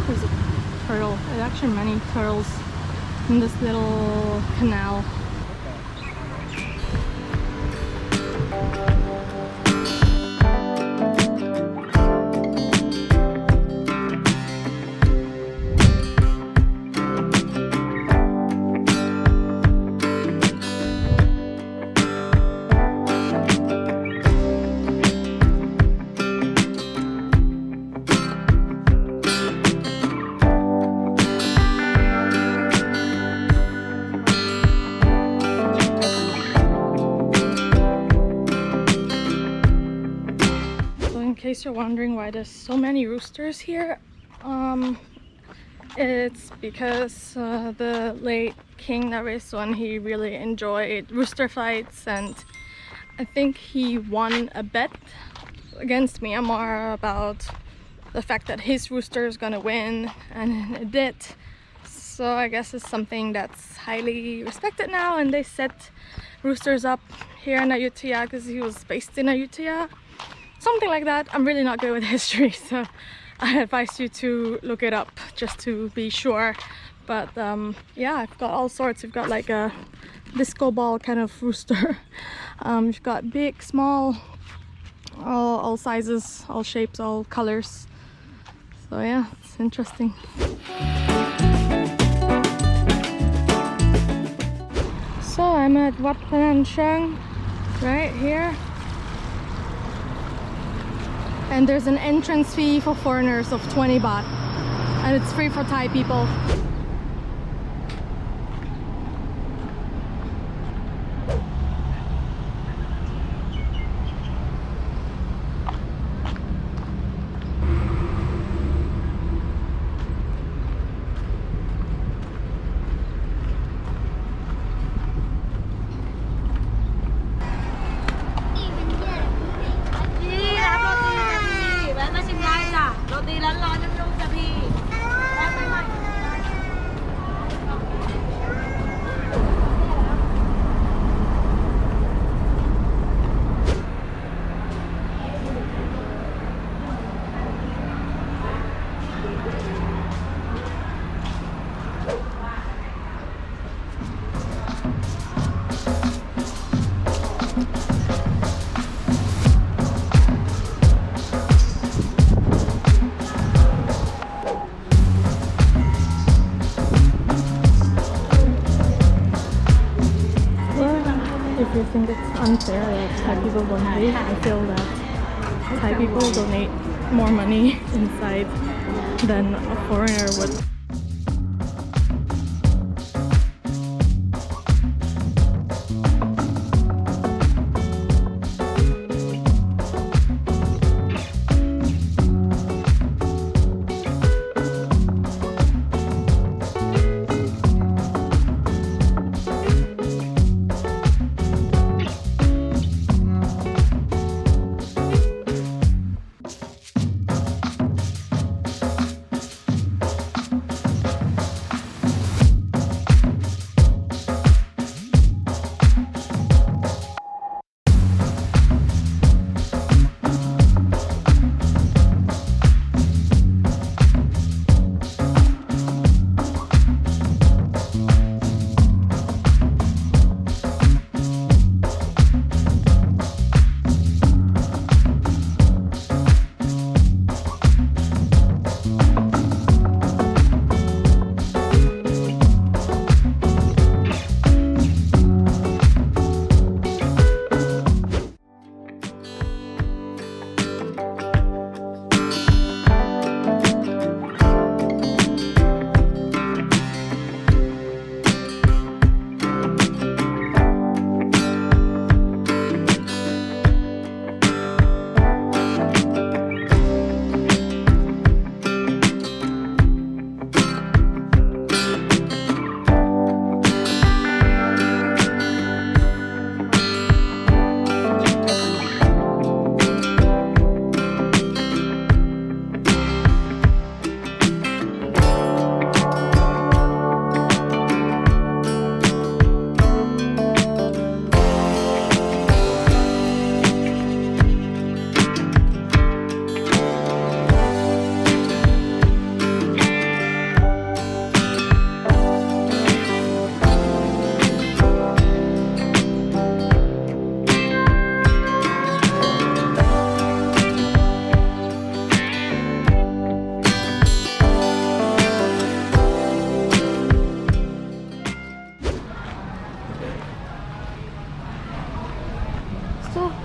There's a turtle. There's actually many turtles in this little canal. In case you're wondering why there's so many roosters here, it's because the late King Naresuan, he really enjoyed rooster fights, and I think he won a bet against Myanmar about the fact that his rooster is gonna win, and it did. So I guess it's something that's highly respected now, and they set roosters up here in Ayutthaya because he was based in Ayutthaya. Something like that. I'm really not good with history, so I advise you to look it up just to be sure. But yeah, I've got all sorts. We've got like a disco ball kind of rooster. We've got big, small, all sizes, all shapes, all colors. So yeah, it's interesting. So I'm at Wat Phanan Chang right here. And there's an entrance fee for foreigners of 20 baht, and it's free for Thai people. If you think it's unfair that Thai people don't pay, I feel that Thai people donate more money inside than a foreigner would.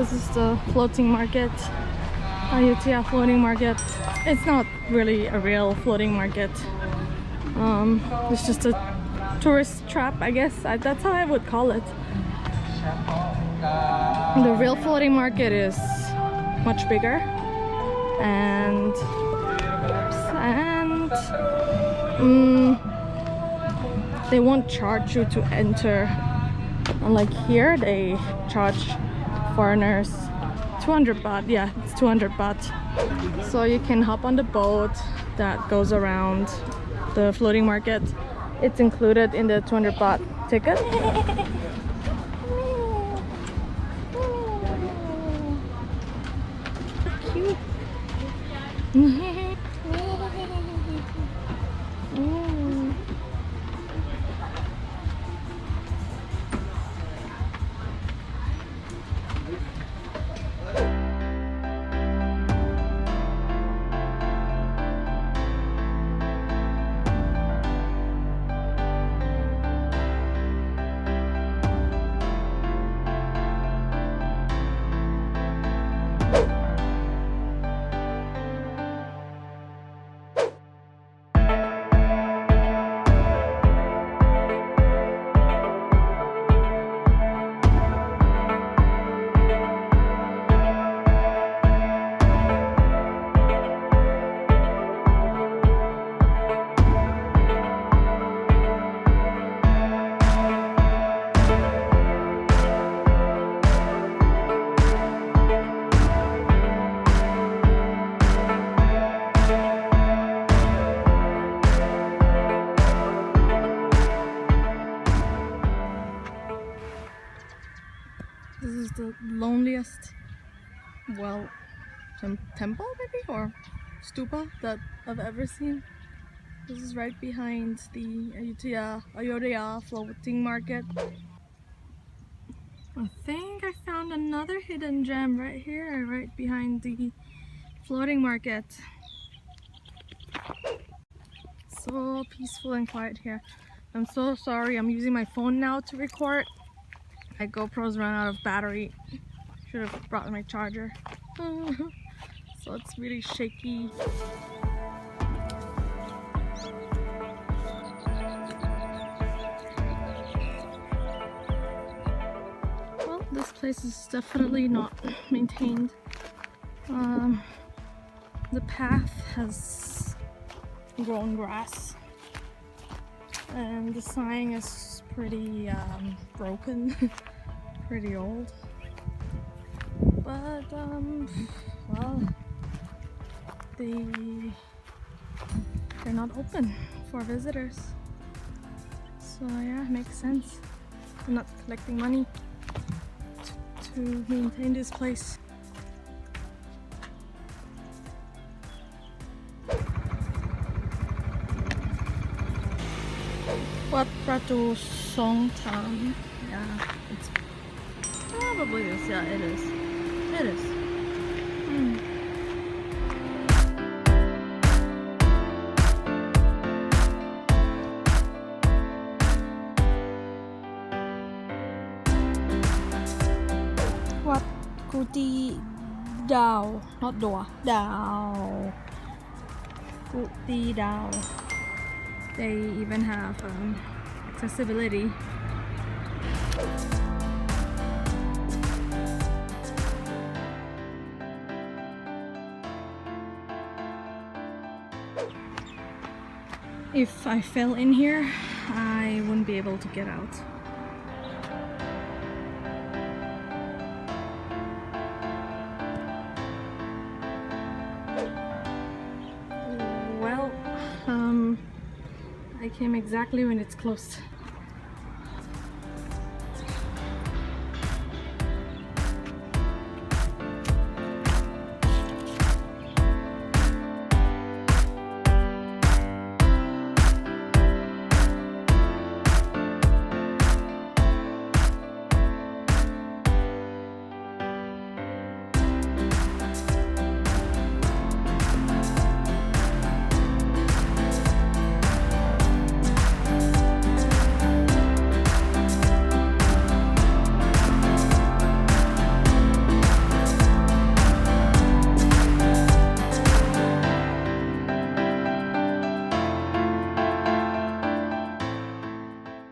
This is the floating market, Ayutthaya floating market. It's not really a real floating market. It's just a tourist trap, I guess. That's how I would call it. The real floating market is much bigger, and they won't charge you to enter. Unlike here, they charge foreigners 200 baht. Yeah, it's 200 baht. So you can hop on the boat that goes around the floating market. It's included in the 200 baht ticket. Cute. This is the loneliest, well, temple maybe, or stupa that I've ever seen. This is right behind the Ayutthaya floating market. I think I found another hidden gem right here, right behind the floating market. So peaceful and quiet here. I'm so sorry, I'm using my phone now to record. My GoPro's run out of battery. Should have brought my charger. So it's really shaky. Well, this place is definitely not maintained. The path has grown grass, and the sign is pretty broken, pretty old. But well, they're not open for visitors. So yeah, it makes sense. I'm not collecting money to maintain this place. Wat Pratu Song Tam. Yeah, it's probably this. Yeah, it is. It is. Wat Kuti Dao, not Doa. Dao. Kuti Dao. They even have accessibility. If I fell in here, I wouldn't be able to get out. Well, I came exactly when it's closed.